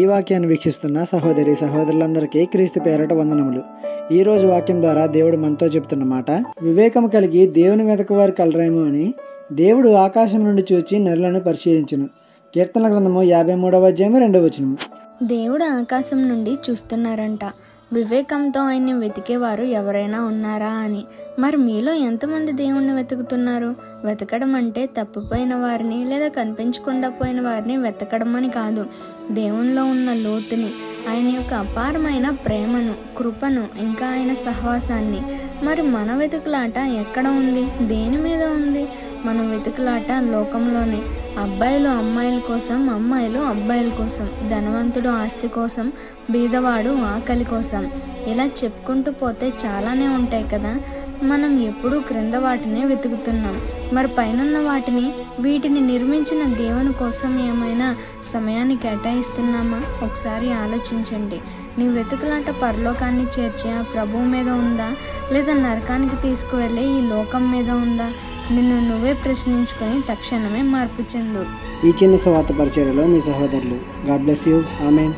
ఈ వాక్యాన్ని వీక్షిస్తున్న సహోదరి సహోదరులందరికీ క్రీస్తు పేరట వందనములు. ఈరోజు వాక్యం ద్వారా దేవుడు మనతో చెప్తున్న మాట, వివేకము కలిగి దేవుని వెతకు వారు కలరేమో అని దేవుడు ఆకాశం నుండి చూచి నరులను పరిశీలించును. కీర్తన గ్రంథము 53వ అధ్యాయం 2వ వచనము. దేవుడు ఆకాశం నుండి చూస్తున్నారంట. వివేకంతో ఆయన్ని వెతికేవారు ఎవరైనా ఉన్నారా అని. మరి మీలో ఎంతమంది దేవుణ్ణి వెతుకుతున్నారు? వెతకడం అంటే తప్పిపోయిన వారిని లేదా కనిపించకుండా పోయిన వారిని వెతకడం అని కాదు. దేవునిలో ఉన్న లోతుని, ఆయన యొక్క అపారమైన ప్రేమను, కృపను, ఇంకా ఆయన సహవాసాన్ని. మరి మన వెతుకులాట ఎక్కడ ఉంది? దేని మీద ఉంది? మన వెతుకులాట లోకంలోనే. అబ్బాయిలు అమ్మాయిల కోసం, అమ్మాయిలు అబ్బాయిల కోసం, ధనవంతుడు ఆస్తి కోసం, బీదవాడు ఆకలి కోసం. ఇలా చెప్పుకుంటూ పోతే చాలానే ఉంటాయి కదా. మనం ఎప్పుడూ క్రింద వాటినే వెతుకుతున్నాం. మరి పైనున్న వాటిని, వీటిని నిర్మించిన దేవుని కోసం ఏమైనా సమయాన్ని కేటాయిస్తున్నామా? ఒకసారి ఆలోచించండి. నీ వెతుకులాట పరలోకాన్ని చేర్చే ఆ ప్రభువు మీద ఉందా, లేదా నరకానికి తీసుకువెళ్ళే ఈ లోకం మీద ఉందా? నిన్ను నువ్వే ప్రశ్నించుకొని తక్షణమే మార్పు చెందు. ఈ చిన్న సువార్త పరిచర్యలో మీ సహోదరులు. God bless you. ఆమేన్.